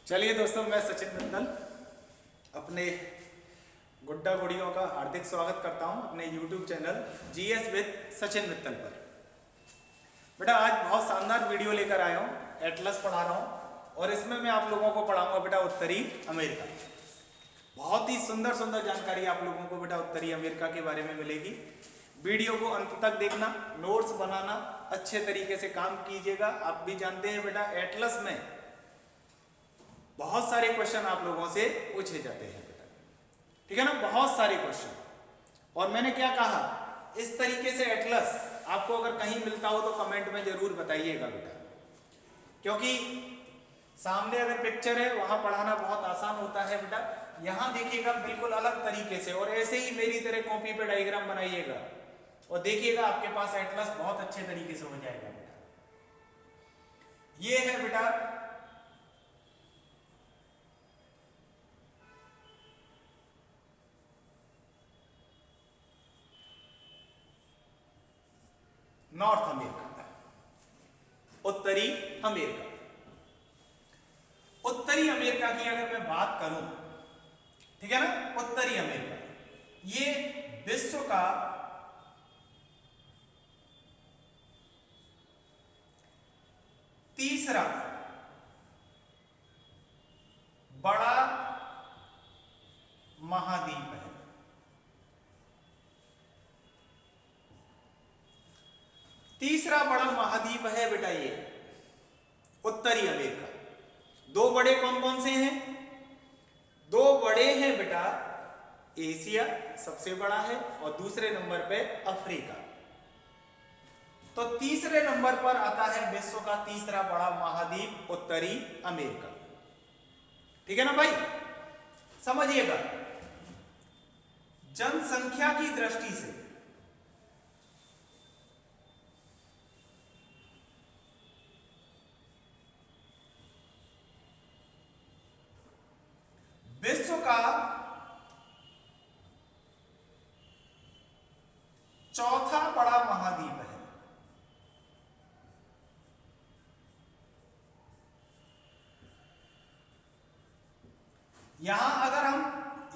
चलिए दोस्तों, मैं सचिन मित्तल अपने गुड्डा गुड़ियों का हार्दिक स्वागत करता हूं अपने YouTube channel GS with Sachin Mittal पर। बेटा आज बहुत शानदार वीडियो लेकर आया हूं, एटलस पढ़ा रहा हूं और इसमें मैं आप लोगों को पढ़ाऊंगा बेटा उत्तरी अमेरिका। बहुत ही सुंदर सुंदर जानकारी आप लोगों को बेटा उत्तरी अमेरिका के बारे में मिलेगी। वीडियो को अंत तक देखना, नोट्स बनाना, अच्छे तरीके से काम कीजिएगा। आप भी जानते हैं बेटा एटलस में बहुत सारे क्वेश्चन आप लोगों से पूछे जाते हैं बेटा, ठीक है ना, बहुत सारे क्वेश्चन। और मैंने क्या कहा, इस तरीके से एटलस आपको अगर कहीं मिलता हो तो कमेंट में जरूर बताइएगा बेटा, क्योंकि सामने अगर पिक्चर है वहां पढ़ाना बहुत आसान होता है बेटा। यहां देखिएगा बिल्कुल अलग तरीके से, और ऐसे ही मेरी तरह कॉपी पे डायग्राम बनाइएगा और देखिएगा आपके पास एटलस बहुत अच्छे तरीके से हो जाएगा बेटा। ये है बेटा नॉर्थ अमेरिका, उत्तरी अमेरिका। उत्तरी अमेरिका की अगर मैं बात करूं, ठीक है ना, उत्तरी अमेरिका ये विश्व का तीसरा बड़ा महाद्वीप है। तीसरा बड़ा महाद्वीप है बेटा ये उत्तरी अमेरिका। दो बड़े कौन कौन से हैं? दो बड़े हैं बेटा, एशिया सबसे बड़ा है और दूसरे नंबर पे अफ्रीका। तो तीसरे नंबर पर आता है विश्व का तीसरा बड़ा महाद्वीप उत्तरी अमेरिका, ठीक है ना भाई। समझिएगा, जनसंख्या की दृष्टि से विश्व का चौथा बड़ा महाद्वीप है। यहां अगर हम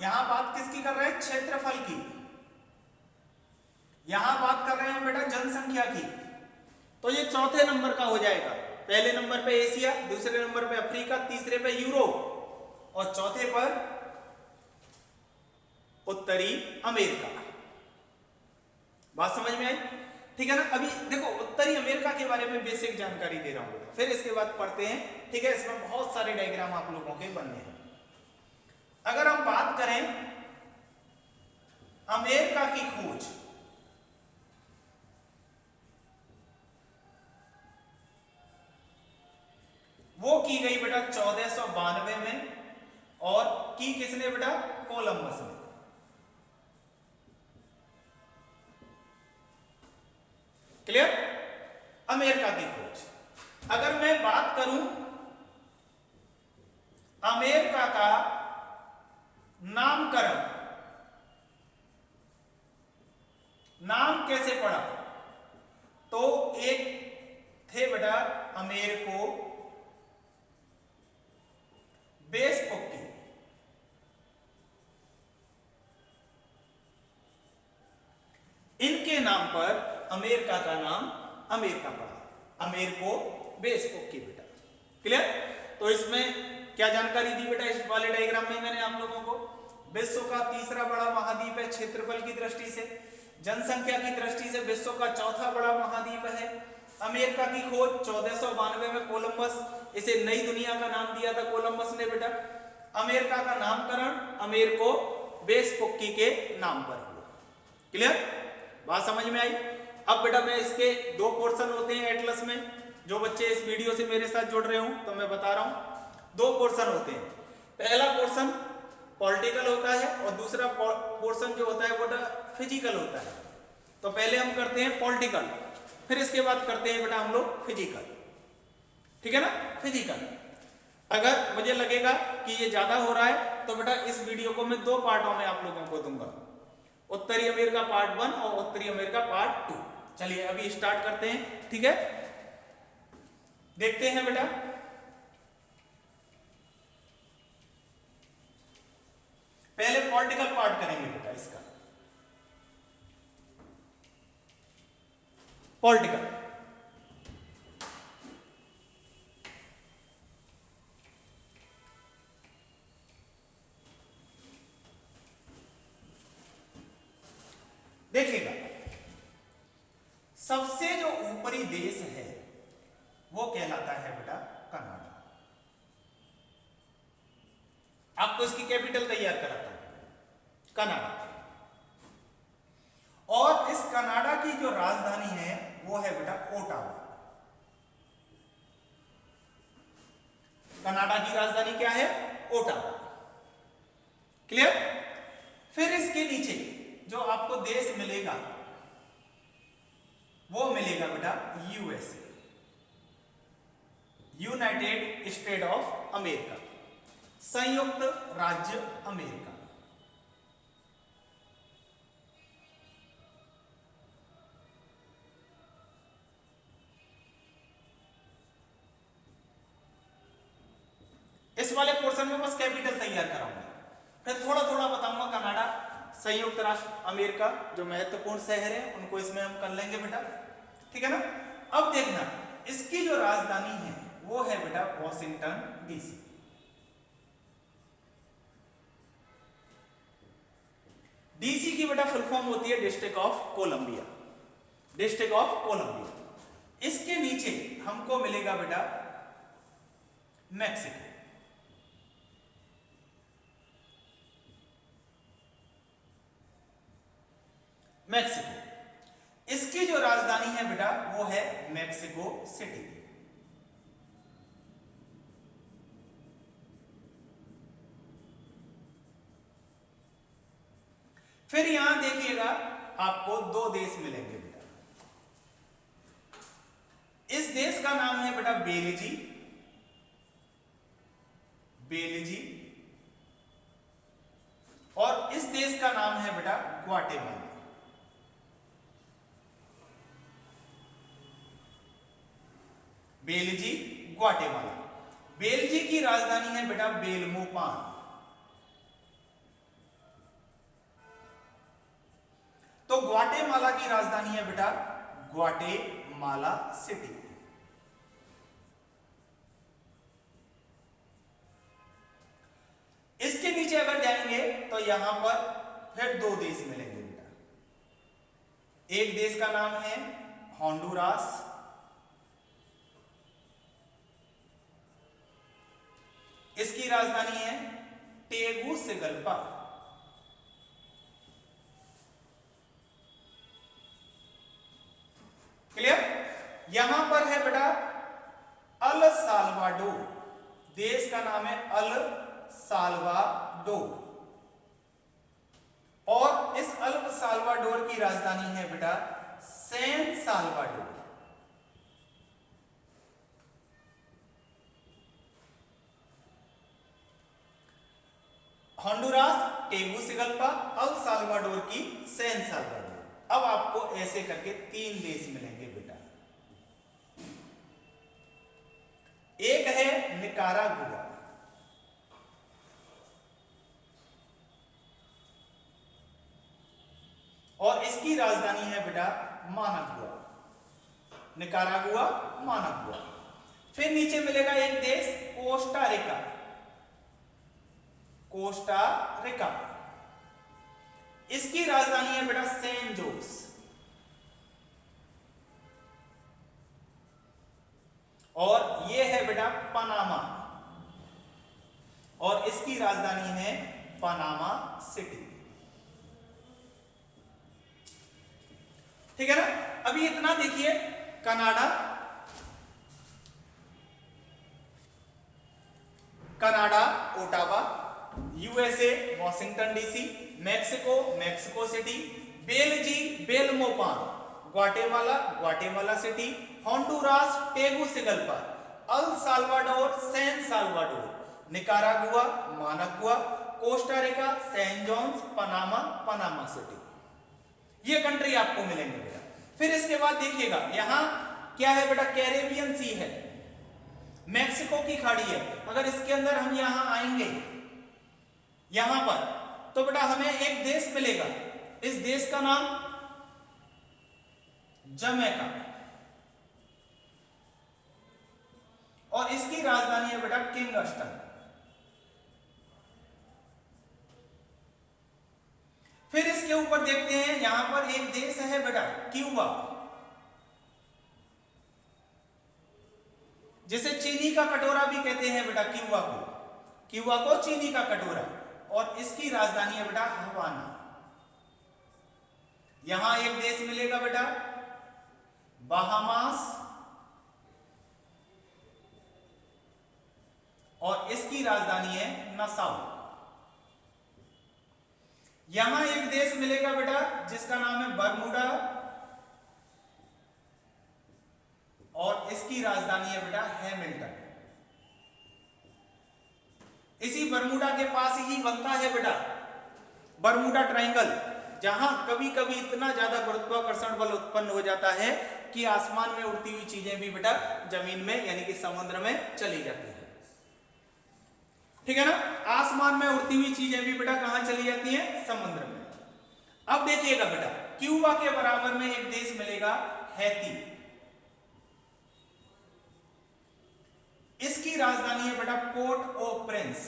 बात किसकी कर रहे हैं? क्षेत्रफल की। यहां बात कर रहे हैं बेटा जनसंख्या की, तो ये चौथे नंबर का हो जाएगा। पहले नंबर पे एशिया, दूसरे नंबर पे अफ्रीका, तीसरे पे यूरोप और चौथे पर उत्तरी अमेरिका। बात समझ में आई? ठीक है ना। अभी देखो उत्तरी अमेरिका के बारे में बेसिक जानकारी दे रहा हूं, फिर इसके बाद पढ़ते हैं, ठीक है। इसमें बहुत सारे डायग्राम आप लोगों के बनने हैं। अगर हम बात करें अमेरिका की खोज, वो की गई बेटा 1492 में, और की किसने बेटा? कोलंबस ने। क्लियर? अमेरिका की खोज। अगर मैं बात करूं अमेरिका का नामकरण, नाम कैसे पड़ा? तो एक थे बेटा अमेरिको वेस्पुक्की, इनके नाम पर अमेरिका का नाम अमेरिका पड़ा, अमेरिको वेस्पुक्की बेटा। क्लियर? तो इसमें क्या जानकारी दी बेटा इस वाले डायग्राम में मैंने आप लोगों को? विश्व का तीसरा बड़ा महाद्वीप है क्षेत्रफल की दृष्टि से, जनसंख्या की दृष्टि से विश्व का चौथा बड़ा महाद्वीप है। अमेरिका की खोज 1492 में कोलंबस, इसे नई दुनिया का नाम दिया था कोलंबस ने बेटा। अमेरिका का नामकरण अमेरिको वेस्पुक्की के नाम पर हुआ। क्लियर? बात समझ में आई? अब बेटा मैं इसके दो पोर्शन होते हैं एटलस में, जो बच्चे इस वीडियो से मेरे साथ जुड़ रहे हो तो मैं बता रहा हूं, दो पोर्शन होते हैं। पहला पोर्शन पॉलिटिकल होता है और दूसरा पोर्शन जो होता है वो फिजिकल होता है। तो पहले हम करते हैं पॉलिटिकल, फिर इसके बाद करते हैं बेटा हम लोग फिजिकल, ठीक है ना। फिजिकल अगर मुझे लगेगा कि ये ज्यादा हो रहा है तो बेटा इस वीडियो को मैं दो पार्टों में आप लोगों को दूंगा, उत्तरी अमेरिका पार्ट 1 और उत्तरी अमेरिका पार्ट 2। चलिए अभी स्टार्ट करते हैं, ठीक है। देखते हैं बेटा पॉलिटिकल पार्ट करेंगे बेटा इसका, पॉलिटिकल। देखिएगा, सबसे जो ऊपरी देश है वो कहलाता है बेटा कनाडा। आपको इसकी कैपिटल तैयार कराता है कनाडा। और इस कनाडा की जो राजधानी है वो है बेटा ओटावा। कनाडा की राजधानी क्या है? ओटावा। क्लियर? फिर इसके नीचे जो आपको देश मिलेगा वो मिलेगा बेटा USA, United state of America, संयुक्त राज्य अमेरिका। इस वाले पोर्शन में बस कैपिटल तैयार कराऊंगा, फिर थोड़ा थोड़ा बताऊंगा। कनाडा, संयुक्त राष्ट्र अमेरिका जो महत्वपूर्ण शहर है उनको इसमें हम कर लेंगे बेटा, ठीक है ना। अब देखना, इसकी जो राजधानी है वो है बेटा वॉशिंगटन डीसी। डीसी की बेटा फुल फॉर्म होती है District of Columbia, District of Columbia. इसके नीचे हमको मिलेगा बेटा मैक्सिको, मैक्सिको। इसकी जो राजधानी है बेटा वो है मैक्सिको सिटी। फिर यहां देखिएगा आपको दो देश मिलेंगे बेटा। इस देश का नाम है बेटा बेल्जी, बेल्जी। और इस देश का नाम है बेटा ग्वाटेमाला। बेल्जी, ग्वाटेमाला। बेल्जी की राजधानी है बेटा बेलमोपान। तो ग्वाटेमाला की राजधानी है बेटा ग्वाटेमाला सिटी। इसके नीचे अगर जाएंगे तो यहां पर फिर दो देश मिलेंगे बेटा। एक देश का नाम है होंडुरास, इसकी राजधानी है टेगुसिगल्पा। क्लियर? यहां पर है बेटा अल साल्वाडोर, देश का नाम है अल साल्वाडोर। और इस अल साल्वाडोर की राजधानी है बेटा San Salvador. Honduras, Tegucigalpa, El Salvador की सैन साल्वाडोर। अब आपको ऐसे करके तीन देश मिलेंगे बेटा। एक है निकारागुआ, और इसकी राजधानी है बेटा मानागुआ। Nicaragua, Managua. फिर नीचे मिलेगा एक देश कोस्टा रिका, कोस्टा रिका। इसकी राजधानी है बेटा सैन जोस। और यह है बेटा पनामा, और इसकी राजधानी है पनामा सिटी। ठीक है ना। अभी इतना देखिए, Canada, Canada Ottawa, USA Washington DC, Mexico Mexico City, Belize Belmopan, Guatemala Guatemala City, Honduras Tegucigalpa, El Salvador San Salvador, Nicaragua Managua, Costa Rica San Jones, Panama Panama City. ये country आपको मिलेंगे बेटा। फिर इसके बाद देखिएगा यहां क्या है बेटा, कैरेबियन सी है, मैक्सिको की खाड़ी है। अगर इसके अंदर हम यहां आएंगे यहां पर तो बेटा हमें एक देश मिलेगा, इस देश का नाम जमैका और इसकी राजधानी है बेटा किंगस्टन। फिर इसके ऊपर देखते हैं, यहां पर एक देश है बेटा क्यूबा, जिसे चीनी का कटोरा भी कहते हैं बेटा क्यूबा को, क्यूबा को चीनी का कटोरा, और इसकी राजधानी है बेटा हवाना। यहां एक देश मिलेगा बेटा बहामास और इसकी राजधानी है नसाउ। यहां एक देश मिलेगा बेटा जिसका नाम है बरमूडा और इसकी राजधानी है बेटा हैमिल्टन। इसी बरमूडा के पास ही बनता है बेटा बरमूडा ट्रायंगल, जहां कभी कभी इतना ज्यादा गुरुत्वाकर्षण बल उत्पन्न हो जाता है कि आसमान में उड़ती हुई चीजें भी बेटा जमीन में यानी कि समुद्र में चली जाती है। ठीक है ना, आसमान में उड़ती हुई चीजें भी बेटा कहां चली जाती हैं? समुद्र में। अब देखिएगा बेटा क्यूबा के बराबर में एक देश मिलेगा हैती, इसकी राजधानी है बेटा port au Prince.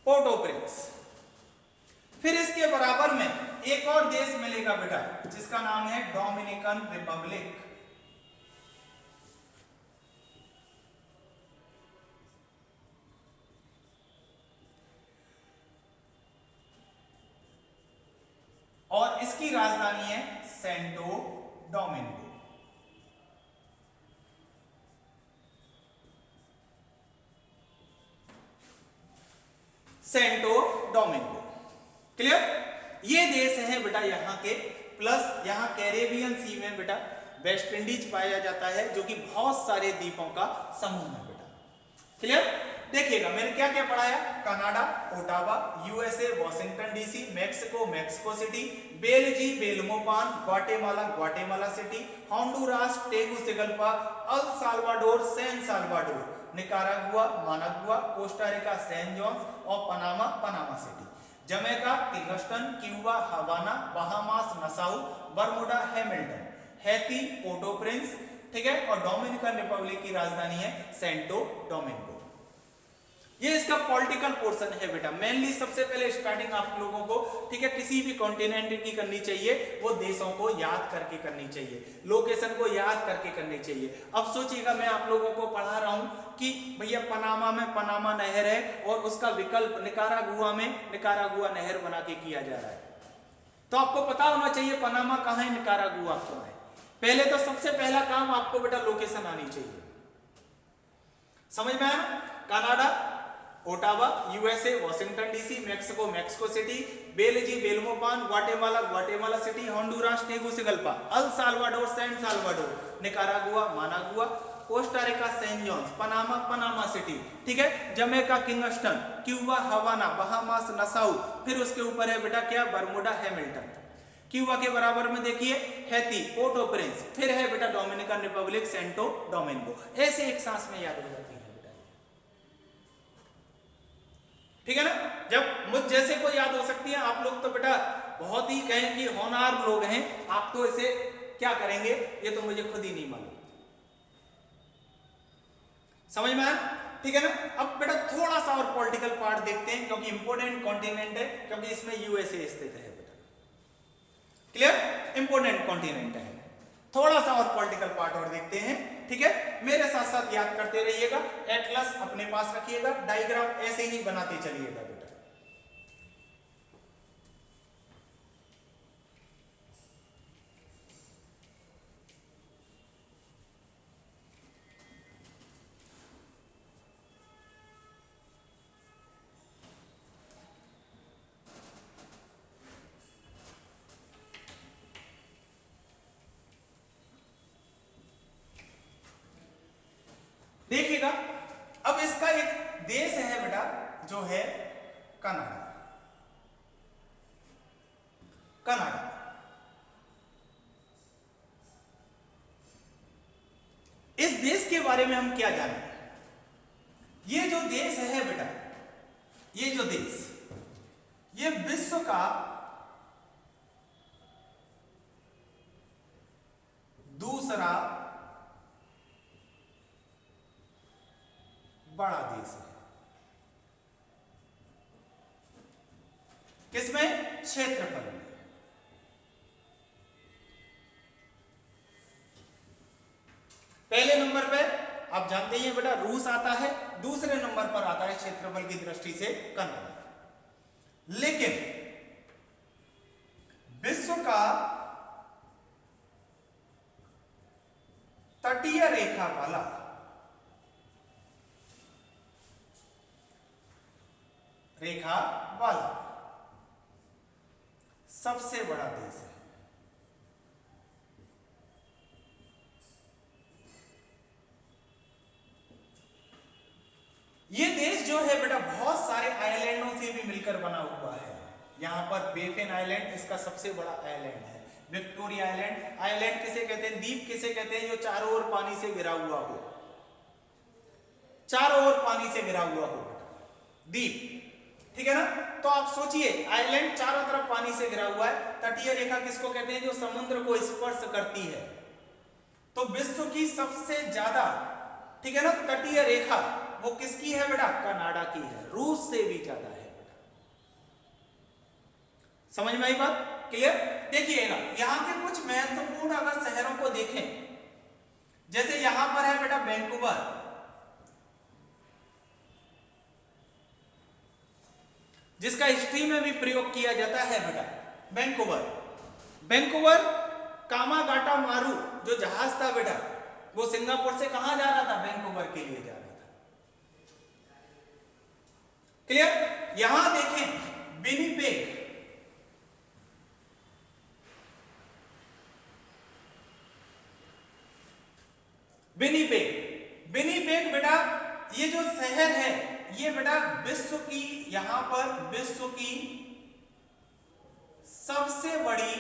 Port au Prince. फिर इसके बराबर में एक और देश मिलेगा बेटा जिसका नाम है डोमिनिकन रिपब्लिक। और इसकी राजधानी है Santo Domingo. Santo Domingo, clear? ये देश है बेटा यहाँ के, प्लस यहाँ कैरेबियन सी में बेटा वेस्ट इंडीज पाया जाता है जो कि बहुत सारे द्वीपों का समूह है बेटा। क्लियर? देखिएगा मैंने क्या क्या पढ़ाया, Canada, Ottawa, USA, Washington DC, Mexico, Mexico City, Belize, Belmopan, Guatemala, Guatemala City, Honduras, Tegucigalpa, El Salvador, San Salvador, Nicaragua, Managua, Costa Rica, San Johns और Panama, Panama City, Jamaica, Kingston, Cuba, Havana, Bahamas, Nassau, Bermuda, Hamilton, Haiti, Port au Prince, ठीक है, और Dominican Republic की राजधानी है Santo Domingo. ये इसका political portion है बेटा। मेनली सबसे पहले स्टार्टिंग आप लोगों को, ठीक है, किसी भी कॉन्टिनेंट की करनी चाहिए वो देशों को याद करके करनी चाहिए, लोकेशन को याद करके करनी चाहिए। अब सोचिएगा मैं आप लोगों को पढ़ा रहा हूं कि भैया पनामा में पनामा नहर है और उसका विकल्प निकारागुआ में निकारागुआ नहर बना के किया जा रहा है, तो आपको पता होना चाहिए पनामा कहां है, निकारागुआ क्यों है। पहले तो सबसे पहला काम आपको बेटा लोकेशन आनी चाहिए, समझ में आया? Canada, Ottawa, USA, Washington DC, Mexico, Mexico City, Belize, Belmopan, Guatemala, Guatemala City, Honduras, Tegucigalpa, El Salvador, San Salvador, Nicaragua, Managua, Costa Rica, San Johns, Panama, Panama City, ठीक है, Jamaica, Kingston, Cuba, Havana, Bahamas, Nassau, फिर उसके ऊपर है बेटा क्या, Bermuda, Hamilton. Cuba के बराबर में देखिए हैती, पोर्ट ओ प्रिंस, फिर है बेटा डोमिनिकन रिपब्लिक, सेंटो डोमिंगो। ऐसे एक सांस में याद हो जाती है बेटा, ठीक है ना। जब मुझ जैसे को याद हो सकती है, आप लोग तो बेटा बहुत ही कहें कि होनहार लोग हैं, आप तो इसे क्या करेंगे ये तो मुझे खुद ही नहीं मालूम, समझ में आया? ठीक है ना। अब बेटा थोड़ा सा और पॉलिटिकल पार्ट देखते हैं क्योंकि इंपोर्टेंट कॉन्टिनेंट है, क्योंकि इसमें यूएसए स्थित है बेटा, क्लियर, इंपोर्टेंट कॉन्टिनेंट है। थोड़ा सा और पॉलिटिकल पार्ट और देखते हैं, ठीक है, मेरे साथ साथ याद करते रहिएगा, एटलस अपने पास रखिएगा, डायग्राम ऐसे ही बनाते चलिएगा बेटा। देखिएगा अब इसका एक देश है बेटा जो है कनाडा। कनाडा इस देश के बारे में हम क्या जाने, ये जो देश है बेटा, ये जो देश, ये विश्व का दूसरा बड़ा देश है। किसमें? क्षेत्रफल में। पहले नंबर पे आप जानते ही हैं बेटा रूस आता है, दूसरे नंबर पर आता है क्षेत्रफल की दृष्टि से कनाडा। लेकिन विश्व का तटीय रेखा वाला सबसे बड़ा देश है। ये देश जो है बेटा बहुत सारे आइलैंडों से भी मिलकर बना हुआ है। यहां पर बेफिन आइलैंड इसका सबसे बड़ा आइलैंड है। विक्टोरिया आइलैंड, आइलैंड किसे कहते हैं? द्वीप किसे कहते हैं? जो चारों ओर पानी से घिरा हुआ हो, चारों ओर पानी से घिरा हुआ हो बेटा, द्वीप, ठीक है ना। तो आप सोचिए आइलैंड चारों तरफ पानी से घिरा हुआ है। तटीय रेखा किसको कहते हैं? जो समुद्र को स्पर्श करती है। तो विश्व की सबसे ज्यादा, ठीक है ना, तटीय रेखा वो किसकी है बेटा? कनाडा की है, रूस से भी ज्यादा है बेटा। समझ में आई बात? क्लियर? देखिए ना यहां के कुछ महत्वपूर्ण अगर शहरों को देखें, जैसे यहां पर है बेटा वैंकूवर, जिसका हिस्ट्री में भी प्रयोग किया जाता है बेटा। वैंकूवर, वैंकूवर कामागाटा मारू जो जहाज था बेटा, वो सिंगापुर से कहां जा रहा था? वैंकूवर के लिए जा रहा था। क्लियर? यहां देखें विनिपेग, विनिपेग, विनिपेग बेटा ये जो शहर है ये बेटा विश्व की, यहां पर विश्व की सबसे बड़ी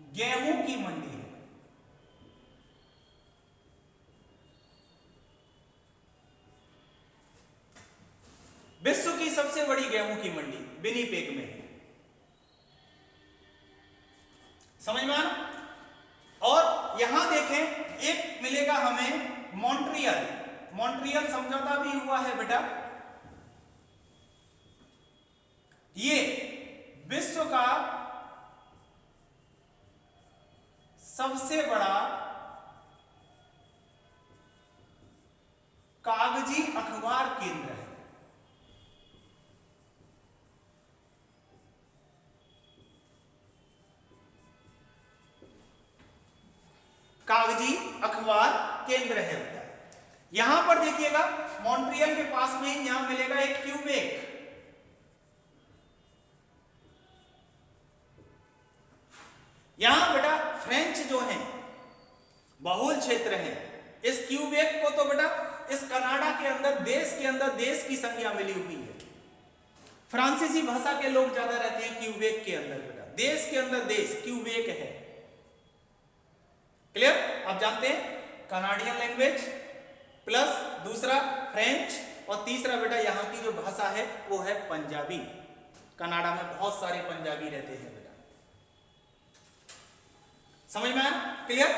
गेहूं की मंडी है। विश्व की सबसे बड़ी गेहूं की मंडी विनिपेग में है। समझ में आना? और यहां देखें एक मिलेगा हमें मॉन्ट्रियल, मॉन्ट्रियल समझौता भी हुआ है बेटा। ये विश्व का सबसे बड़ा कागजी अखबार केंद्र है। कागजी अखबार केंद्र है बेटा। यहां पर देखिएगा मॉन्ट्रियल के पास में ही यहां मिलेगा एक क्यूबेक, यहां बेटा फ्रेंच जो है बहुल क्षेत्र है। इस क्यूबेक को तो बेटा इस कनाडा के अंदर, देश के अंदर देश की संज्ञा मिली हुई है। फ्रांसीसी भाषा के लोग ज्यादा रहते हैं क्यूबेक के अंदर बेटा, देश के अंदर देश क्यूबेक है। क्लियर? आप जानते हैं कनाडियन लैंग्वेज प्लस दूसरा फ्रेंच और तीसरा बेटा यहां की जो भाषा है वो है पंजाबी। कनाडा में बहुत सारे पंजाबी रहते हैं बेटा। समझ में आया? क्लियर?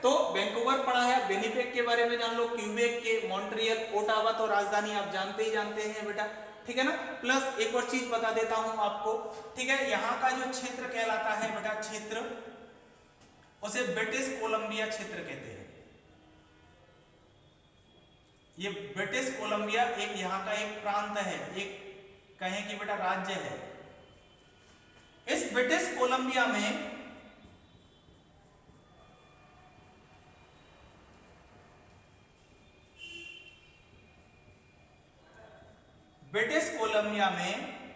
तो वैंकूवर पढ़ा है, विनिपेग के बारे में जान लो, क्यूबेक के, मॉन्ट्रियल, ओटावा तो राजधानी आप जानते ही जानते हैं बेटा, ठीक है ना। प्लस एक और चीज बता देता हूं आपको, ठीक है, यहाँ का जो क्षेत्र कहलाता है बेटा, क्षेत्र उसे ब्रिटिश कोलंबिया क्षेत्र कहते हैं। ये ब्रिटिश कोलंबिया एक यहाँ का एक प्रांत है, एक कहें कि बेटा राज्य है। इस ब्रिटिश कोलंबिया में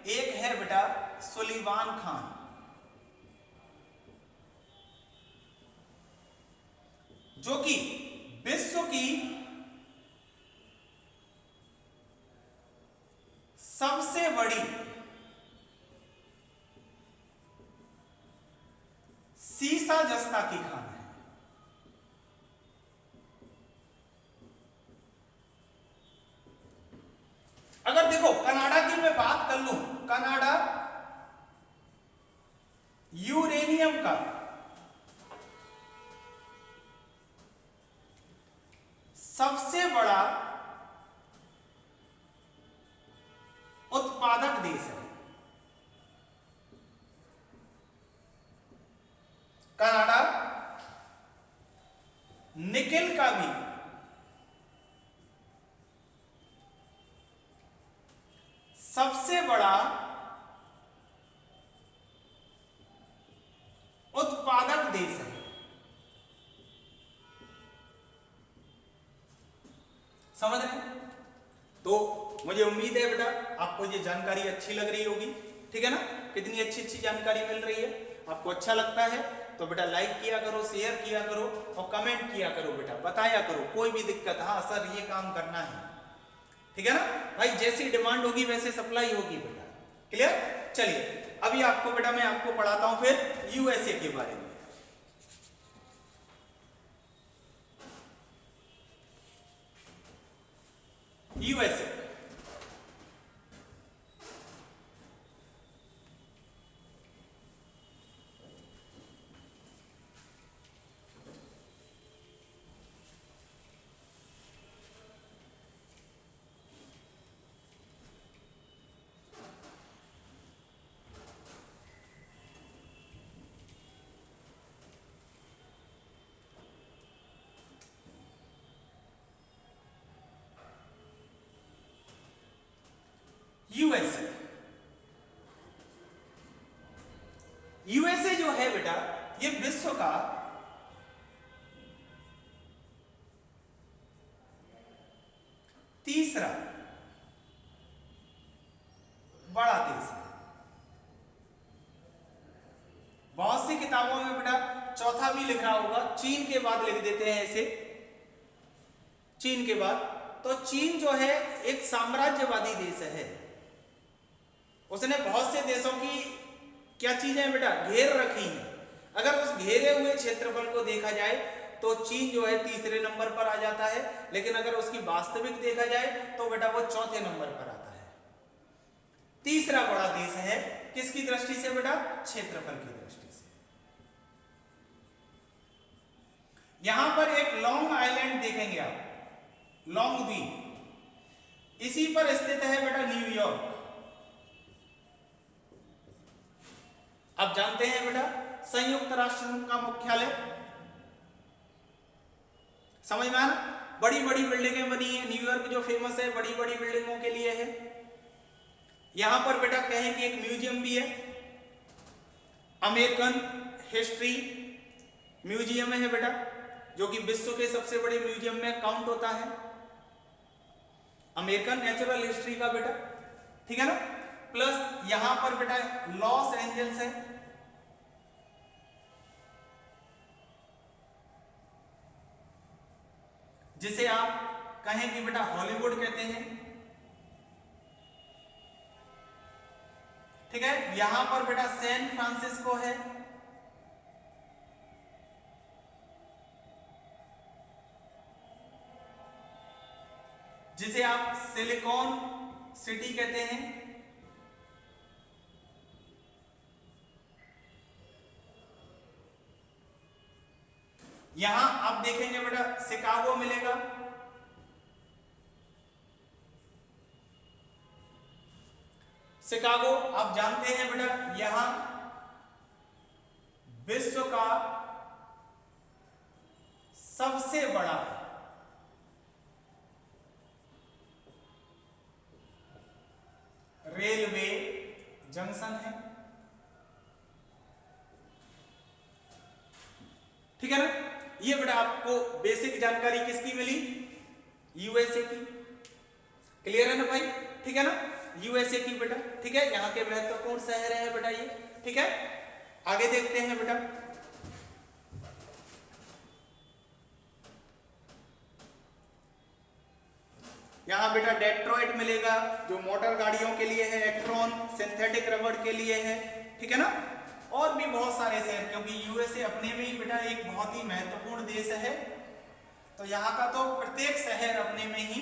एक है बेटा सुलिवान खान, जो कि विश्व की सबसे बड़ी सीसा जस्ता की खान है। अगर देखो कनाडा की मैं बात कर लूं, कनाडा यूरेनियम का सबसे बड़ा उत्पादक देश है। कनाडा निकेल का भी सबसे बड़ा उत्पादक देश है। समझ रहे हैं? तो मुझे उम्मीद है बेटा आपको ये जानकारी अच्छी लग रही होगी, ठीक है ना? कितनी अच्छी अच्छी जानकारी मिल रही है, आपको अच्छा लगता है तो बेटा लाइक किया करो, शेयर किया करो और कमेंट किया करो बेटा, बताया करो कोई भी दिक्कत, हाँ सर ये काम करना है, ठीक है ना भाई? जैसी डिमांड होगी वैसे सप्लाई होगी बेटा, क्लियर? चलिए अभी आपको बेटा मैं आपको पढ़ाता हूं फिर यूएसए के बारे में। यूएसए यूएसए यूएसए जो है बेटा ये विश्व का तीसरा बड़ा देश है। बहुत सी किताबों में बेटा चौथा भी लिख रहा होगा, चीन के बाद लिख देते हैं ऐसे, चीन के बाद। तो चीन जो है एक साम्राज्यवादी देश है, उसने बहुत से देशों की क्या चीजें बेटा घेर रखी हैं। अगर उस घेरे हुए क्षेत्रफल को देखा जाए तो चीन जो है तीसरे नंबर पर आ जाता है, लेकिन अगर उसकी वास्तविक देखा जाए तो बेटा वो चौथे नंबर पर आता है। तीसरा बड़ा देश है किसकी दृष्टि से बेटा? क्षेत्रफल की दृष्टि से। यहां पर एक लॉन्ग आइलैंड देखेंगे आप, लॉन्ग द्वीप, इसी पर स्थित है बेटा न्यूयॉर्क। आप जानते हैं बेटा संयुक्त राष्ट्र संघ का मुख्यालय, समझ में आना? बड़ी बड़ी बिल्डिंगें बनी है, न्यूयॉर्क जो फेमस है बड़ी बड़ी बिल्डिंगों के लिए है। यहां पर बेटा कहें कि एक म्यूजियम भी है, अमेरिकन हिस्ट्री म्यूजियम है बेटा, जो कि विश्व के सबसे बड़े म्यूजियम में काउंट होता है, अमेरिकन नेचुरल हिस्ट्री का बेटा, ठीक है ना? प्लस यहां पर बेटा लॉस एंजल्स है, जिसे आप कहें कि बेटा हॉलीवुड कहते हैं, ठीक है? यहां पर बेटा सैन फ्रांसिस्को है, जिसे आप सिलिकॉन सिटी कहते हैं। यहां आप देखेंगे बेटा शिकागो मिलेगा, शिकागो आप जानते हैं बेटा यहां विश्व का सबसे बड़ा रेलवे जंक्शन है, ठीक है ना? ये बेटा आपको बेसिक जानकारी किसकी मिली? यूएसए की। क्लियर है ना भाई? ठीक है ना? यूएसए की बेटा, ठीक है? यहाँ के महत्वपूर्ण शहर है बेटा ये, ठीक है? आगे देखते हैं बेटा, यहाँ बेटा डेट्रॉइट मिलेगा जो मोटर गाड़ियों के लिए है, एक्ट्रॉन सिंथेटिक रबड़ के लिए है, ठीक है ना? और भी बहुत सारे शहर, क्योंकि यूएसए अपने में ही बेटा एक बहुत ही महत्वपूर्ण देश है, तो यहाँ का तो प्रत्येक शहर अपने में ही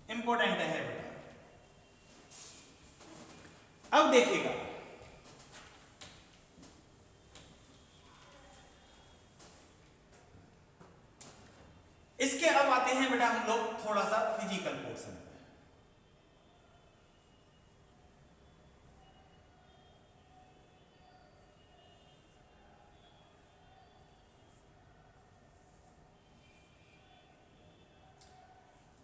इंपॉर्टेंट है बेटा, अब देखिएगा, इसके अब आते हैं बेटा हम लोग थोड़ा सा फिजिकल पोर्शन पे।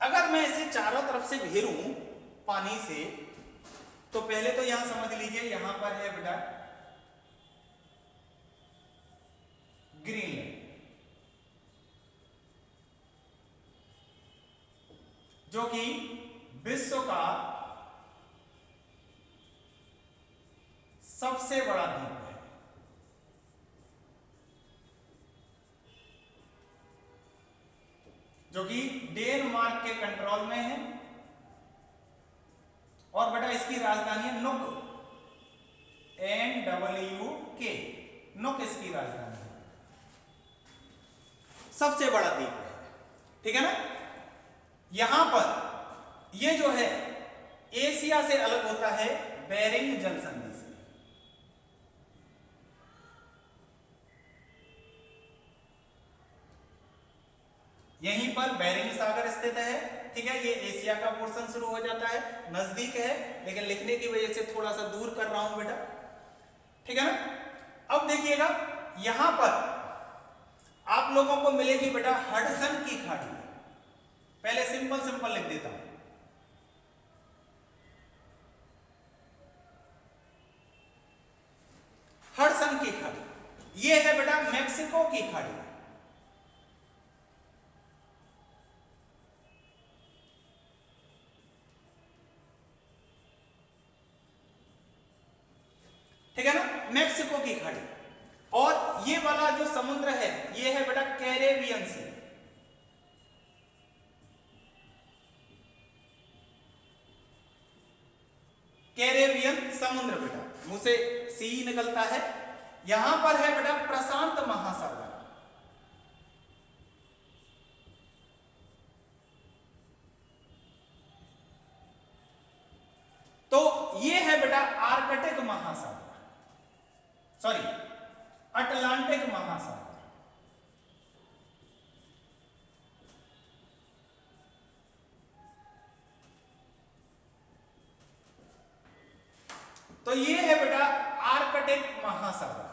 अगर मैं इसे चारों तरफ से घेरूं पानी से, तो पहले तो यहां समझ लीजिए यहां पर है बेटा ग्रीनलैंड, जो कि विश्व का सबसे बड़ा द्वीप है। जो कि डेनमार्क के कंट्रोल में है, और बेटा इसकी राजधानी है नुक, NWK, नुक इसकी राजधानी है। सबसे बड़ा द्वीप है, ठीक है ना। यहां पर ये जो है एशिया से अलग होता है बेरिंग जल संधि से। यहीं पर बेरिंग सागर स्थित है, ठीक है। ये एशिया का पोर्शन शुरू हो जाता है, नजदीक है, लेकिन लिखने की वजह से थोड़ा सा दूर कर रहा हूं बेटा, ठीक है ना। अब देखिएगा यहां पर आप लोगों को मिलेगी बेटा हडसन की खाड़ी। पहले सिंपल सिंपल लिख देता हूं, हडसन की खाड़ी। ये है बेटा मैक्सिको की खाड़ी, ठीक है ना, मैक्सिको की खाड़ी। और ये वाला जो समुद्र है ये है बेटा कैरेबियन सी। कैरेबियन समुद्र बेटा, मुंह से सी निकलता है। यहां पर है बेटा प्रशांत महासागर। तो ये है बेटा आर्कटिक महासागर, सॉरी अटलांटिक महासागर। तो ये है बेटा आर्कटिक महासागर,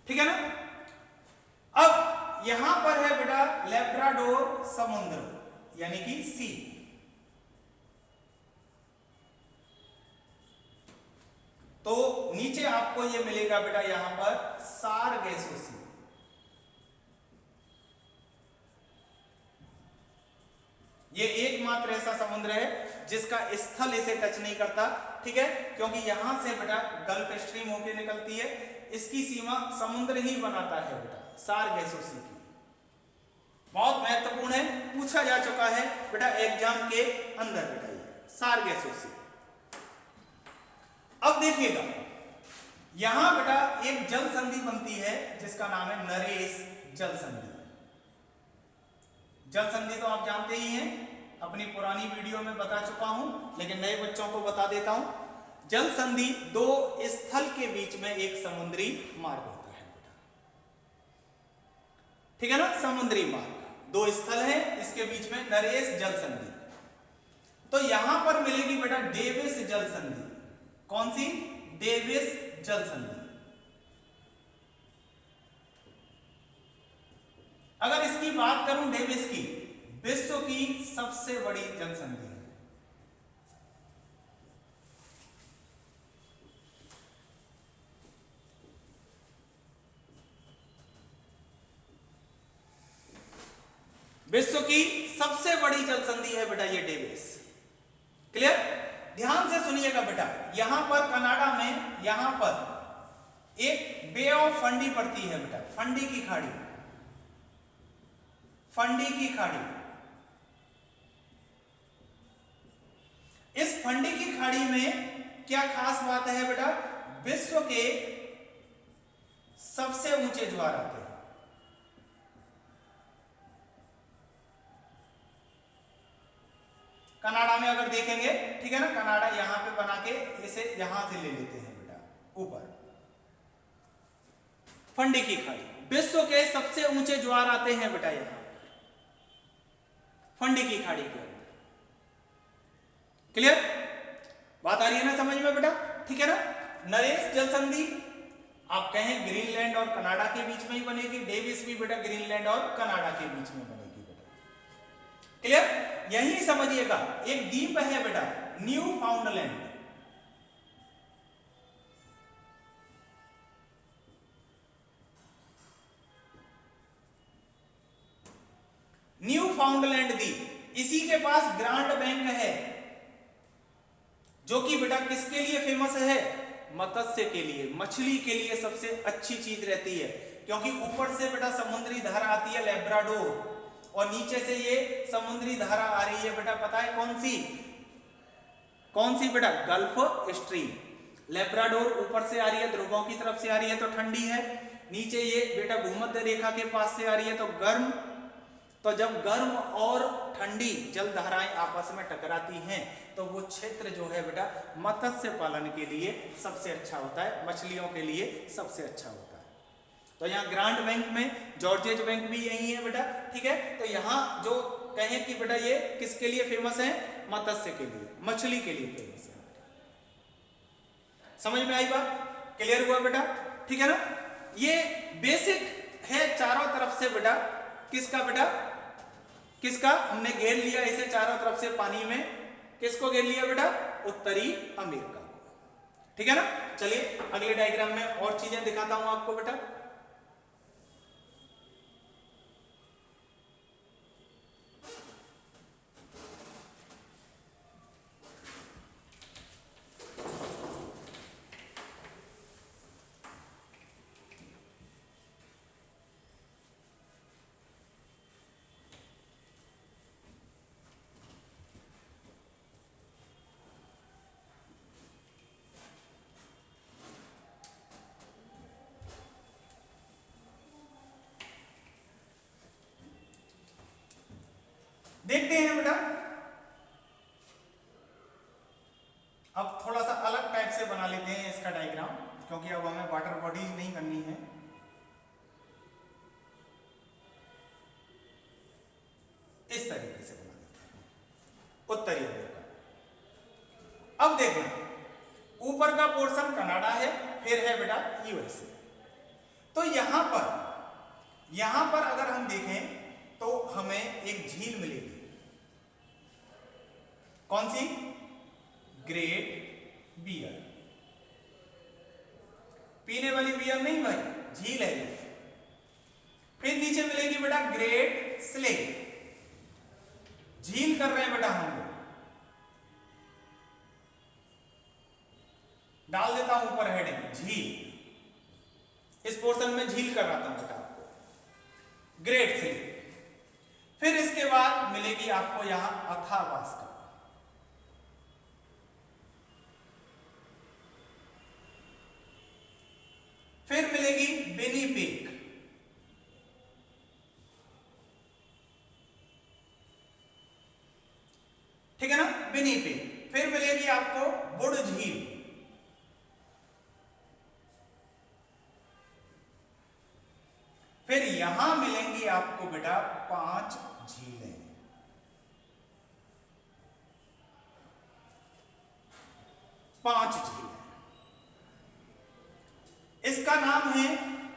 ठीक है ना। अब यहां पर है बेटा लेब्राडोर समुद्र, यानी कि सी। तो नीचे आपको ये मिलेगा बेटा यहां पर सारगेसो सी। ये एकमात्र ऐसा समुद्र है जिसका स्थल इसे टच नहीं करता, ठीक है, क्योंकि यहां से बेटा गल्फ स्ट्रीम होकर निकलती है। इसकी सीमा समुद्र ही बनाता है बेटा, सारगेसो सी की। बहुत महत्वपूर्ण है, पूछा जा चुका है बेटा एग्जाम के अंदर बेटा ये सारगेसो सी। अब देखिएगा यहां बेटा एक जल संधि बनती है जिसका नाम है नरेश जल संधि। जल संधि तो आप जानते ही हैं, अपनी पुरानी वीडियो में बता चुका हूं, लेकिन नए बच्चों को बता देता हूं। जल संधि दो स्थल के बीच में एक समुद्री मार्ग होता है बेटा, ठीक है ना, समुद्री मार्ग। दो स्थल है, इसके बीच में नरेश जल संधि। तो यहां पर मिलेगी बेटा डेविस जल संधि। कौन सी? डेविस जल संधि। अगर इसकी बात करूं डेविस की, विश्व की सबसे बड़ी जल संधि है। विश्व की सबसे बड़ी जल संधि है बेटा ये डेविस। क्लियर? ध्यान से सुनिएगा बेटा, यहां पर कनाडा में यहां पर एक बे ऑफ फंडी पड़ती है बेटा, फंडी की खाड़ी, फंडी की खाड़ी। इस फंडी की खाड़ी में क्या खास बात है बेटा? विश्व के सबसे ऊंचे ज्वार आते हैं। कनाडा में अगर देखेंगे, ठीक है ना, कनाडा यहां पे बना के इसे यहां से ले लेते हैं बेटा ऊपर। फंडी की खाड़ी, विश्व के सबसे ऊंचे ज्वार आते हैं बेटा यहां फंडी की खाड़ी के अंदर। क्लियर, बात आ रही है ना समझ में बेटा, ठीक है ना। नरेश जल संधि आप कहें ग्रीनलैंड और कनाडा के बीच में ही बनेगी, डेविस भी बेटा ग्रीनलैंड और कनाडा के बीच में बनेगी बेटा। क्लियर, यही समझिएगा एक द्वीप है बेटा न्यू फाउंडलैंड। न्यू फाउंडलैंड द्वीप, इसी के पास ग्रांड बैंक है, जो कि बेटा किसके लिए फेमस है, मत्स्य के लिए, मछली के लिए सबसे अच्छी चीज रहती है, क्योंकि ऊपर से बेटा समुद्री धारा आती है लेब्राडोर, और नीचे से ये समुद्री धारा आ रही है बेटा, पता है कौन सी बेटा, गल्फ स्ट्रीम। लेब्राडोर ऊपर से आ रही है, ध्रुवों की तरफ से आ रही है तो ठंडी है, नीचे ये बेटा भूमध्य रेखा के पास से आ रही है तो गर्म। तो जब गर्म और ठंडी जल धाराएं आपस में टकराती हैं तो वो क्षेत्र जो है बेटा मत्स्य पालन के लिए सबसे अच्छा होता है, मछलियों के लिए सबसे अच्छा होता है। तो यहाँ ग्रांड बैंक में जॉर्जेज बैंक भी यही है बेटा, ठीक है। तो यहाँ जो कहें कि बेटा ये किसके लिए फेमस है, मत्स्य के लिए, मछली के लिए फेमस है। समझ में आई बात, क्लियर हुआ बेटा, ठीक है ना। ये बेसिक है चारों तरफ से बेटा, किसका बेटा, किसका, हमने घेर लिया इसे चारों तरफ से पानी में, किसको घेर लिया बेटा, उत्तरी अमेरिका को, ठीक है ना। चलिए अगले डायग्राम में और चीजें दिखाता हूं आपको बेटा। देखते हैं बेटा, अब थोड़ा सा अलग टाइप से बना लेते हैं इसका डायग्राम, क्योंकि अब हमें वाटर बॉडीज नहीं करनी है। इस तरीके से बना लेते हैं उत्तरी अमेरिका। अब देखना, ऊपर का पोर्शन कनाडा है, फिर है बेटा यूएसए। तो यहां पर अगर हम देखें तो हमें एक झील मिलेगी, कौन सी, ग्रेट बियर, पीने वाली बियर नहीं भाई, झील है। फिर नीचे मिलेगी बेटा ग्रेट स्लेट, झील कर रहे हैं बेटा हम लोग, डाल देता हूं ऊपर हेडिंग झील, इस पोर्शन में झील कर रहा था बेटा आपको, ग्रेट स्लेट। फिर इसके बाद मिलेगी आपको यहां अथाबास्का, फिर मिलेगी विनिपेग, ठीक है ना, विनिपेग। फिर मिलेगी आपको वुड झील, फिर यहां मिलेंगी आपको बेटा 5 झीलें, इसका नाम है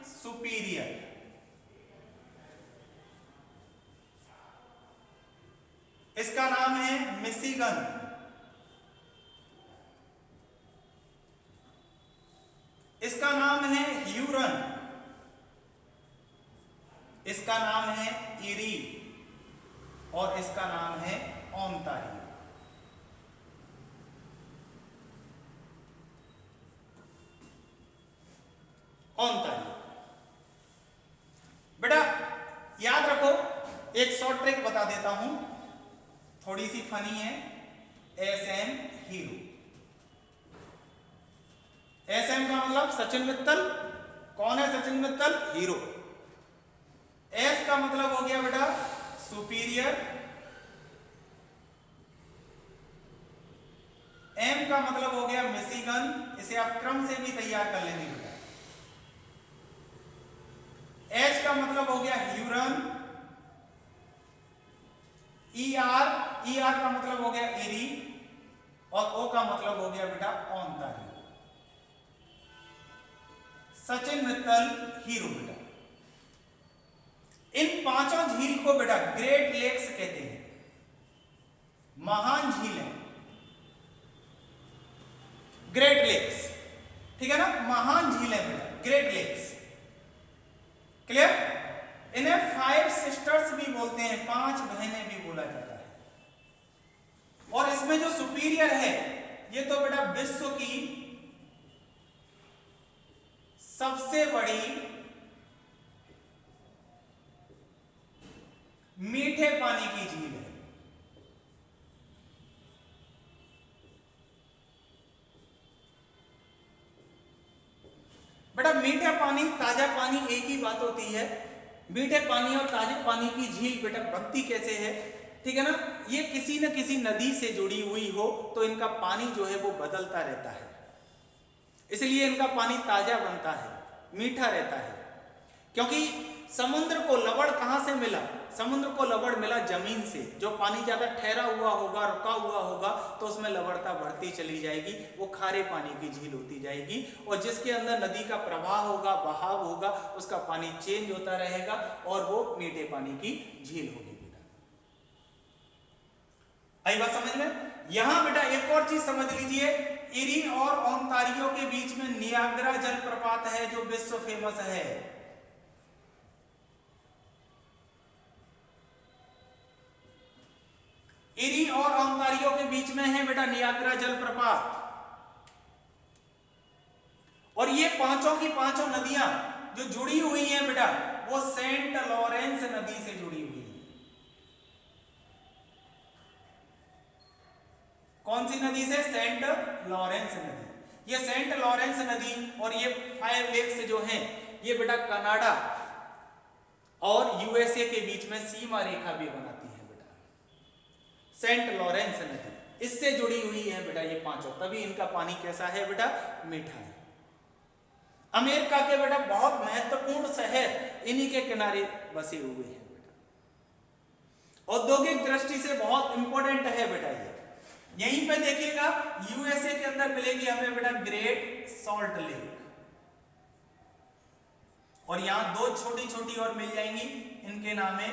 सुपीरियर, इसका नाम है मिशिगन, इसका नाम है ह्यूरन, इसका नाम है इरी, और इसका नाम है ओंटारियो। बेटा याद रखो, एक शॉर्ट ट्रिक बता देता हूं, थोड़ी सी फनी है। एसएम हीरो, एसएम का मतलब सचिन मित्तल, कौन है सचिन मित्तल, हीरो। एस का मतलब हो गया बेटा सुपीरियर, एम का मतलब हो गया मिशिगन, इसे आप क्रम से भी तैयार कर लेंगे बेटा। एच का मतलब हो गया ह्यूरन, ईआर का मतलब हो गया इरी, और ओ का मतलब हो गया बेटा ओंटारियो। सचिन मित्तल हीरो बेटा। इन पांचों झील को बेटा ग्रेट लेक्स कहते हैं, महान झील है, ग्रेट लेक्स, ठीक है ना, महान झील है बेटा, ग्रेट लेक्स। क्लियर? इन्हें 5 सिस्टर्स भी बोलते हैं, 5 बहनें भी बोला जाता है। और इसमें जो सुपीरियर है ये तो बेटा विश्व की सबसे बड़ी मीठे पानी की झील है। बेटा मीठा पानी ताजा पानी एक ही बात होती है। मीठे पानी और ताजे पानी की झील बेटा बनती कैसे है, ठीक है ना, ये किसी न किसी नदी से जुड़ी हुई हो तो इनका पानी जो है वो बदलता रहता है, इसलिए इनका पानी ताजा बनता है, मीठा रहता है। क्योंकि समुद्र को लवण कहां से मिला? समुद्र को लवण मिला जमीन से। जो पानी ज्यादा ठहरा हुआ होगा, रुका हुआ होगा, तो उसमें लवणता बढ़ती चली जाएगी, वो खारे पानी की झील होती जाएगी। और जिसके अंदर नदी का प्रवाह होगा, बहाव होगा, उसका पानी चेंज होता रहेगा और वो मीठे पानी की झील होगी। आई बात समझ में? यहां बेटा एक और चीज समझ लीजिए, इरी और ओंटारियो के बीच में नियाग्रा जलप्रपात है जो विश्व फेमस है। इरी और ओंटारियो के बीच में है बेटा नियाग्रा जलप्रपात। और ये पांचों की पांचों नदियां जो जुड़ी हुई हैं बेटा वो सेंट लॉरेंस नदी से जुड़ी हुई है। कौन सी नदी से? सेंट लॉरेंस नदी। ये सेंट लॉरेंस नदी और ये 5 लेक्स जो हैं ये बेटा कनाडा और यूएसए के बीच में सीमा रेखा भी बनाती है बेटा। सेंट लॉरेंस नदी इससे जुड़ी हुई है बेटा ये पांचों, तभी इनका पानी कैसा है बेटा? मीठा है। अमेरिका के बेटा बहुत महत्वपूर्ण शहर इन्हीं के किनारे बसे हुए हैं बेटा। औद्योगिक दृष्टि से बहुत इंपॉर्टेंट है बेटा ये। यहीं पे देखिएगा यूएसए के अंदर मिलेगी हमें बेटा ग्रेट सॉल्ट लेक, और यहां 2 छोटी छोटी और मिल जाएंगी, इनके नाम है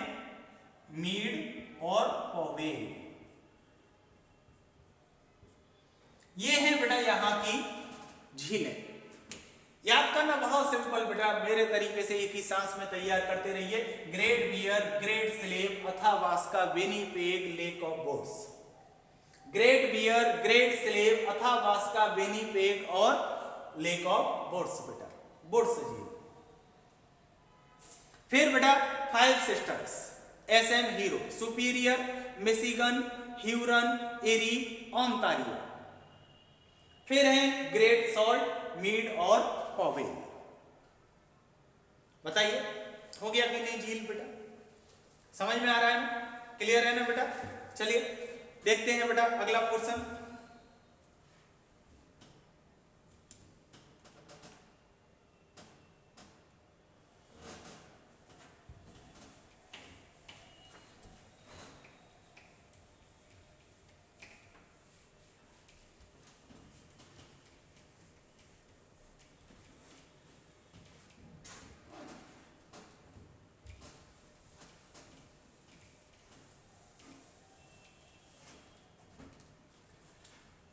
मीड और पॉवेल। ये है बेटा यहां की झीलें। याद करना बहुत सिंपल बेटा, मेरे तरीके से एक ही सांस में तैयार करते रहिए। Great Bear, Great Slave, Athabasca, Winnipeg, Lake of Woods. Great Bear, Great Slave, Athabasca, Winnipeg और लेक ऑफ बोट्स बेटा, बोट्स झील। फिर बेटा 5 sisters, SM Hero, Superior, Michigan, Huron, Erie, Ontario. फिर है ग्रेट सॉल्ट, मीड और पॉवेल। बताइए हो गया कि नहीं झील बेटा? समझ में आ रहा है ना? क्लियर है ना बेटा? चलिए देखते हैं बेटा अगला पोर्शन।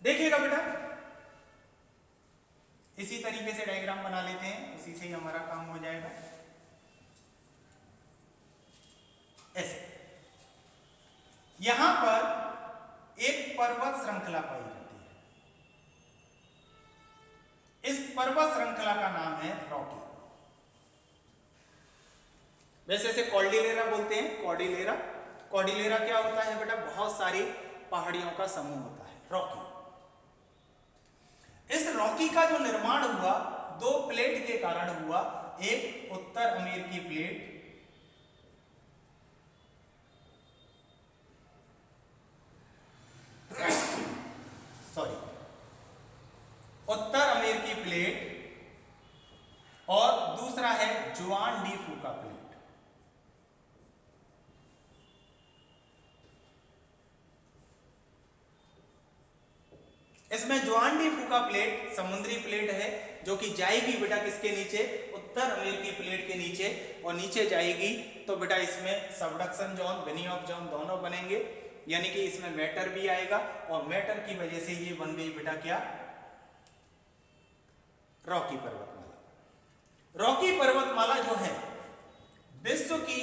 देखिएगा बेटा इसी तरीके से डायग्राम बना लेते हैं, उसी से ही हमारा काम हो जाएगा। ऐसे यहां पर एक पर्वत श्रृंखला पाई जाती है। इस पर्वत श्रृंखला का नाम है रॉकी। वैसे इसे कॉर्डिलेरा बोलते हैं, कॉर्डिलेरा। कॉर्डिलेरा क्या होता है बेटा? बहुत सारी पहाड़ियों का समूह होता है रॉकी। इस रॉकी का जो निर्माण हुआ 2 प्लेट के कारण हुआ। एक उत्तर अमेरिकी प्लेट सॉरी इसमें जुआन डी फूका प्लेट समुद्री प्लेट है जो कि जाएगी बेटा किसके नीचे, उत्तर अमेरिकी प्लेट के नीचे, और नीचे जाएगी तो बेटा इसमें सबडक्शन जोन, बेनियोफ जोन दोनों बनेंगे, यानी कि इसमें मैटर भी आएगा, और मैटर की वजह से ये बन गई बेटा क्या, रॉकी पर्वतमाला। रॉकी पर्वतमाला जो है विश्व की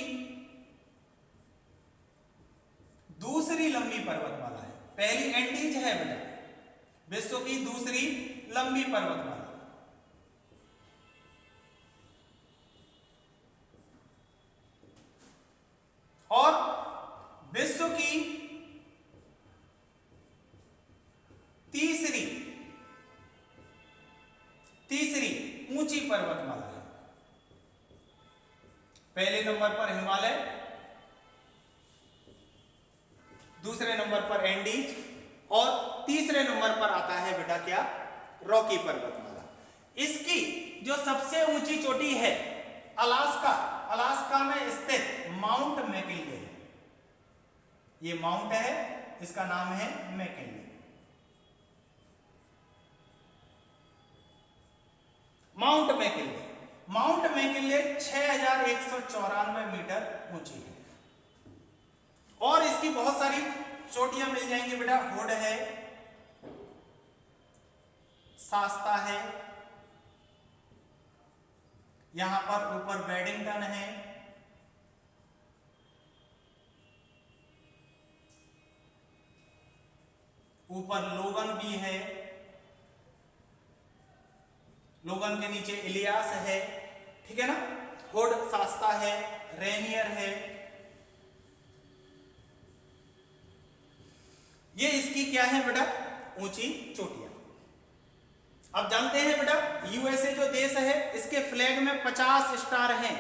दूसरी लंबी पर्वतमाला है। पहली एंडीज है बेटा, विश्व की दूसरी लंबी पर्वतमाला। और विश्व की तीसरी ऊंची पर्वतमाला है। पहले नंबर पर हिमालय, दूसरे नंबर पर एंडीज, और तीसरे नंबर पर आता है बेटा क्या, रॉकी पर्वतमाला। इसकी जो सबसे ऊंची चोटी है अलास्का में स्थित माउंट मैकिनले है। ये माउंट है, इसका नाम है मैकिनले। माउंट मैकिनले 6194 मीटर ऊंची है, और इसकी बहुत सारी चोटियां मिल जाएंगी बेटा। हुड है, शास्ता है, यहां पर ऊपर बेडिंगटन है, ऊपर लोगन भी है, लोगन के नीचे इलियास है, ठीक है ना। हुड, शास्ता है, रेनियर है। ये इसकी क्या है बेटा, ऊंची चोटियां। अब जानते हैं बेटा यूएसए जो देश है इसके फ्लैग में 50 स्टार हैं,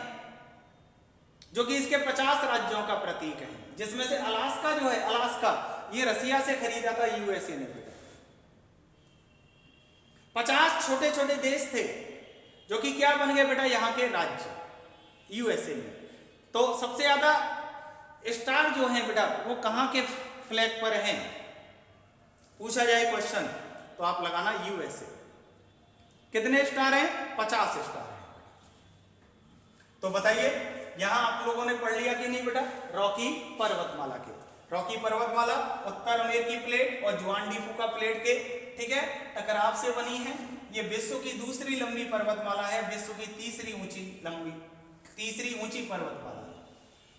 जो कि इसके 50 राज्यों का प्रतीक है, जिसमें से अलास्का जो है, अलास्का ये रसिया से खरीदा था यूएसए ने बेटा। 50 छोटे छोटे देश थे जो कि क्या बन गए बेटा, यहाँ के राज्य यूएसए में। तो सबसे ज्यादा स्टार जो हैं बेटा वो कहाँ के फ्लैग पर हैं, पूछा जाए क्वेश्चन तो आप लगाना यूएसए। कितने स्टार हैं, 50 स्टार हैं। तो बताइए यहां आप लोगों ने पढ़ लिया कि नहीं बेटा, रॉकी पर्वतमाला के, रॉकी पर्वतमाला उत्तर अमेरिकी प्लेट और जुआन डी फूका प्लेट के, ठीक है, टकराव से बनी है। ये विश्व की दूसरी लंबी पर्वतमाला है, विश्व की तीसरी ऊंची पर्वतमाला है।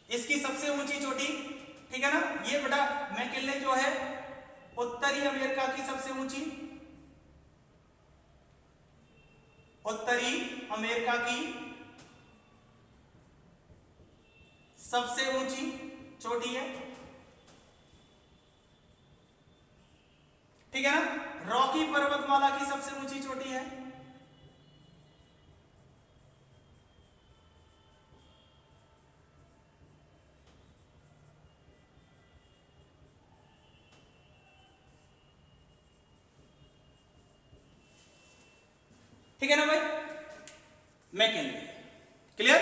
इसकी सबसे ऊंची चोटी, ठीक है ना, ये बेटा मैकिनले जो है उत्तरी अमेरिका की सबसे ऊंची, उत्तरी अमेरिका की सबसे ऊंची चोटी है, ठीक है ना। रॉकी पर्वतमाला की सबसे ऊंची चोटी है, ठीक है ना भाई, मैकिनले। क्लियर।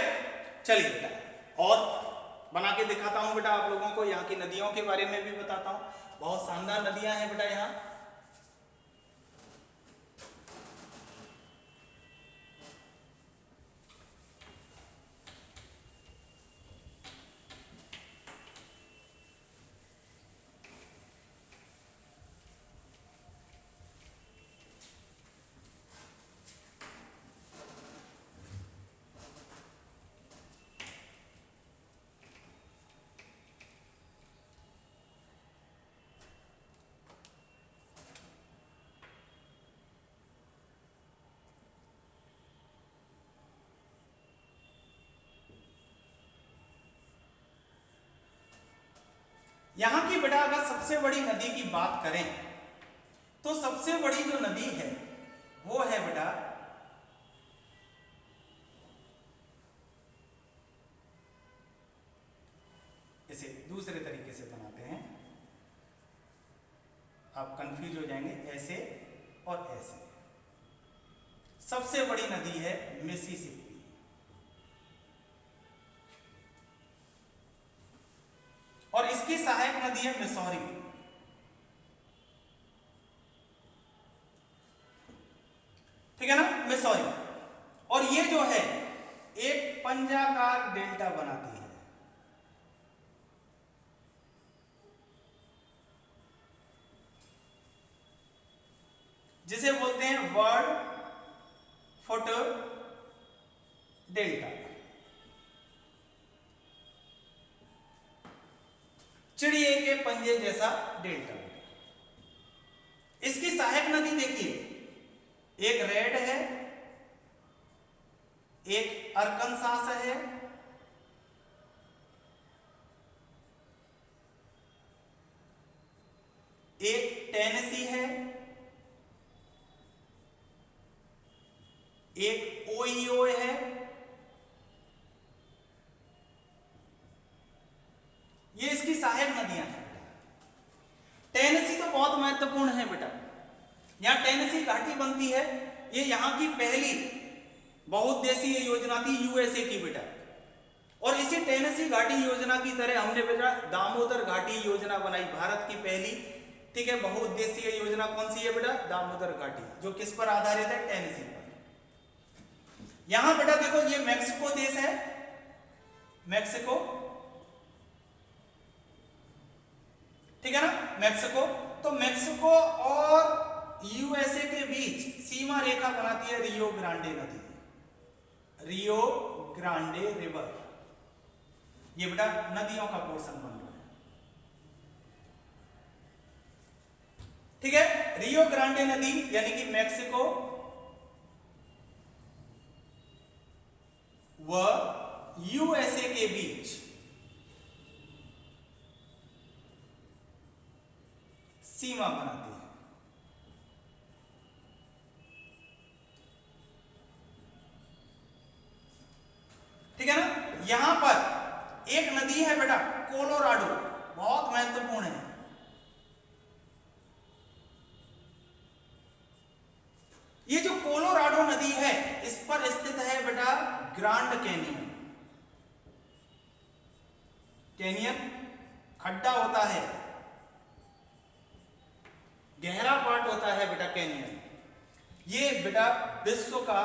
चलिए बेटा और बना के दिखाता हूं बेटा आप लोगों को, यहाँ की नदियों के बारे में भी बताता हूं। बहुत शानदार नदियां हैं बेटा यहाँ। यहां की बेटा अगर सबसे बड़ी नदी की बात करें तो सबसे बड़ी जो नदी है वो है बेटा इसे दूसरे तरीके से बनाते हैं, आप कंफ्यूज हो जाएंगे, ऐसे और ऐसे। सबसे बड़ी नदी है मिसिसिपी, और इसकी सहायक नदी है मिसौरी। मिसौरी, और ये जो है एक पंजाकार डेल्टा बनाती है, जिसे बोलते हैं वर्ड फुट डेल्टा। चिड़िए के पंजे जैसा डेल्टा। इसकी सहायक नदी देखिए, एक रेड है, एक अरकनसास है, एक टेनेसी है, एक ओहियो है, ये इसकी सहायक नदियां हैं। टेनेसी तो बहुत महत्वपूर्ण है बेटा, यहां टेनेसी घाटी बनती है, ये यहां की पहली बहुउद्देशीय योजना थी यूएसए की बेटा, और इसी टेनेसी घाटी योजना की तरह हमने बेटा दामोदर घाटी योजना बनाई, भारत की पहली, ठीक है, बहुउद्देशीय योजना कौन सी है बेटा? दामोदर घाटी, जो किस पर आधारित है? टेनेसी पर। यहां बेटा देखो ये मैक्सिको देश है, मैक्सिको, ठीक है ना, मैक्सिको। तो मैक्सिको और यूएसए के बीच सीमा रेखा बनाती है रियो ग्रांडे नदी, रियो ग्रांडे रिवर, ये बेटा नदियों का पोर्शन बन रहा है, ठीक है। रियो ग्रांडे नदी यानी कि मैक्सिको व यूएसए के बीच सीमा बनाती है। ठीक है ना। यहां पर एक नदी है बेटा कोलोराडो, बहुत महत्वपूर्ण है। ये जो कोलोराडो नदी है इस पर स्थित है बेटा ग्रांड कैनियन। कैनियन खड्डा होता है, गहरा पार्ट होता है बेटा कैनियन। ये बेटा विश्व का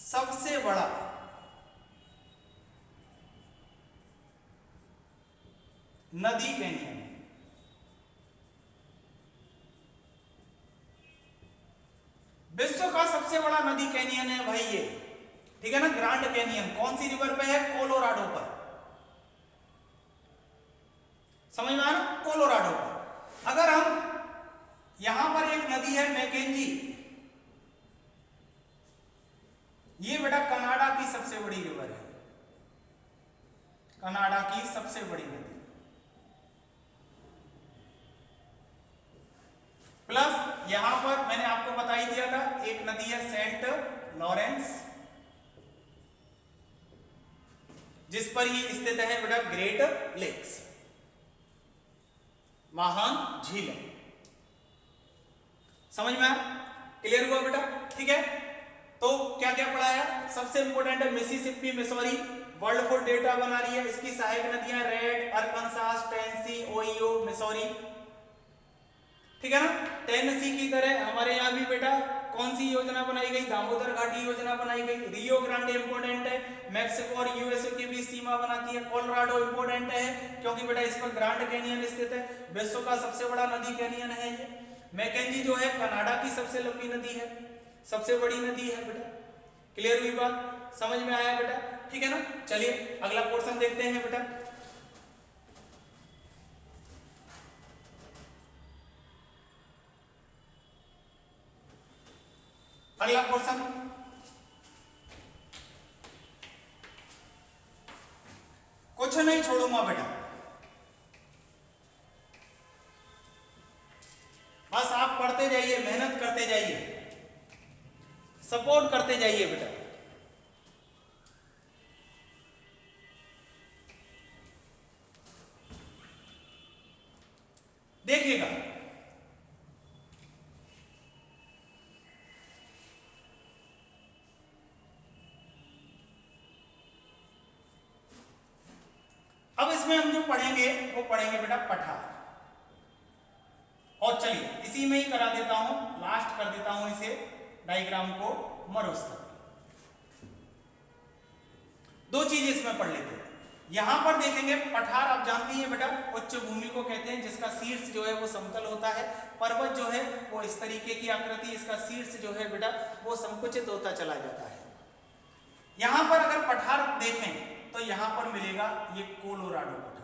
सबसे बड़ा नदी कैनियन है। विश्व का सबसे बड़ा नदी कैनियन है भाई ये, ठीक है ना। ग्रांड कैनियन कौन सी रिवर पे है? कोलोराडो पर, समझ में आया ना, कोलोराडो पर। अगर हम यहां पर एक नदी है मैकेंजी, ये बेटा कनाडा की सबसे बड़ी रिवर है, कनाडा की सबसे बड़ी नदी। प्लस यहां पर मैंने आपको बता ही दिया था एक नदी है सेंट लॉरेंस, जिस पर ये स्थित है बेटा ग्रेट लेक्स, महान झील है। समझ में आया? क्लियर हुआ बेटा? ठीक है। तो क्या क्या पढ़ाया? सबसे इंपॉर्टेंट है Mississippi Missouri, world foot delta बना रही है। इसकी सहायक नदियां रेड, अरकानसास, टेनेसी, ओहियो, मिसौरी, ठीक है ना। टेनेसी की तरह हमारे यहाँ भी बेटा कौन सी योजना बनाई गई? दामोदर घाटी योजना बनाई गई। रियो ग्रांडे इंपॉर्टेंट है, मैक्सिको और यूएसए के बीच सीमा बनाती है। कोलोराडो इंपॉर्टेंट है क्योंकि बेटा इस पर ग्रांड कैनियन स्थित है, विश्व का सबसे बड़ा नदी कैनियन है ये। मैकेंजी जो है कनाडा की सबसे लंबी नदी है, सबसे बड़ी नदी है बेटा। क्लियर हुई बात? समझ में आया बेटा? ठीक है ना। चलिए अगला पोर्शन देखते हैं बेटा। अगला पोर्शन कुछ नहीं छोड़ूंगा बेटा, बस आप पढ़ते जाइए, मेहनत करते जाइए, सपोर्ट करते जाइए बेटा। देखिएगा अब इसमें हम जो पढ़ेंगे वो पढ़ेंगे बेटा पठार। और चलिए इसी में ही करा देता हूं, लास्ट डायग्राम को मरुस्थल। दो चीज इसमें पढ़ लेते हैं। यहां पर देखेंगे पठार, आप जानते हैं बेटा उच्च भूमि को कहते हैं जिसका शीर्ष जो है वो समतल होता है। पर्वत जो है वो इस तरीके की आकृति, इसका शीर्ष जो है बेटा वो संकुचित होता चला जाता है। यहां पर अगर पठार देखें तो यहां पर मिलेगा ये कोलोराडो पठार,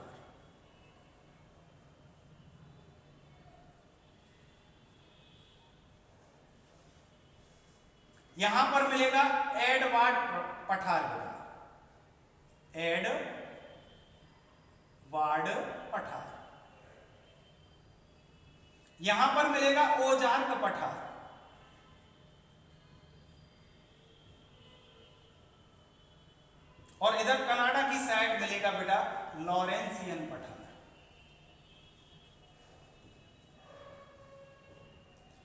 यहां पर मिलेगा एडवार्ड पठार, एडवार्ड पठार, यहां पर मिलेगा ओजार्क पठार, और इधर कनाडा की साइड मिलेगा बेटा लॉरेंसियन पठार।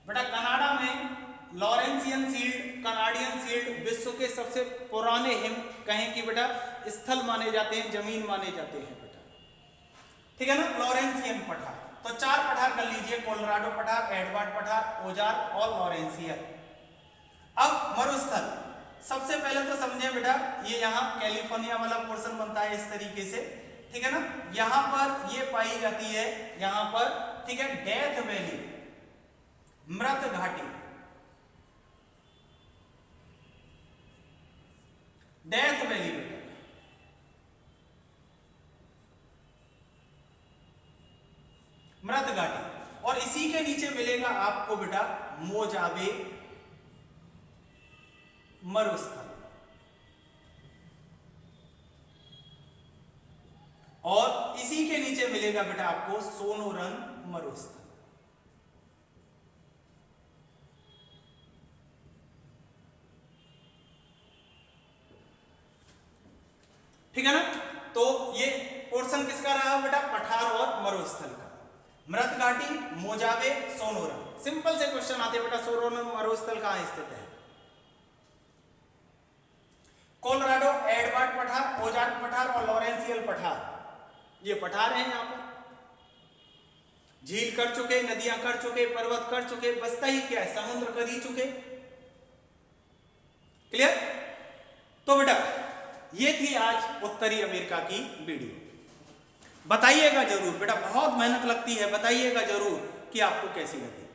बेटा कनाडा में लॉरेंसियन सील्ड, कनाडियन सील्ड विश्व के सबसे पुराने हिम कहें कि बेटा स्थल माने जाते हैं, जमीन माने जाते हैं बेटा, ठीक है ना। लॉरेंसियन पठार, तो चार पठार कर लीजिए, कोलोराडो पठार, एडवर्ड पठार, ओजार्क और लॉरेंसियन। अब मरुस्थल, सबसे पहले तो समझे बेटा ये यहाँ कैलिफोर्निया वाला पोर्शन बनता है इस तरीके से, ठीक है ना। यहां पर ये पाई जाती है, यहां पर ठीक है डेथ वैली, मृत घाटी, डेथ वैली बेटा, मृत घाटी, और इसी के नीचे मिलेगा आपको बेटा मोजावे मरुस्थल, और इसी के नीचे मिलेगा बेटा आपको सोनोरन मरुस्थल। ठीक है ना। तो ये पोर्शन किसका रहा बेटा, पठार और मरुस्थल का। मृत घाटी, मोजावे, सोनोरन। सिंपल से क्वेश्चन आते हैं बेटा, सोनोरन मरुस्थल कहां स्थित है? कोलोराडो, एडवर्ड पठार, ओजार्क पठार और लॉरेंसियन पठार, ये पठार हैं। यहां पर झील कर चुके, नदियां कर चुके, पर्वत कर चुके, बसता ही क्या है, समुद्र कर ही चुके। क्लियर? तो बेटा ये थी आज उत्तरी अमेरिका की वीडियो। बताइएगा जरूर बेटा, बहुत मेहनत लगती है, बताइएगा जरूर कि आपको कैसी लगी।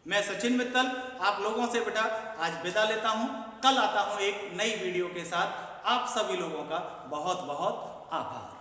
मैं सचिन मित्तल आप लोगों से बेटा आज विदा लेता हूं। कल आता हूं एक नई वीडियो के साथ। आप सभी लोगों का बहुत बहुत आभार।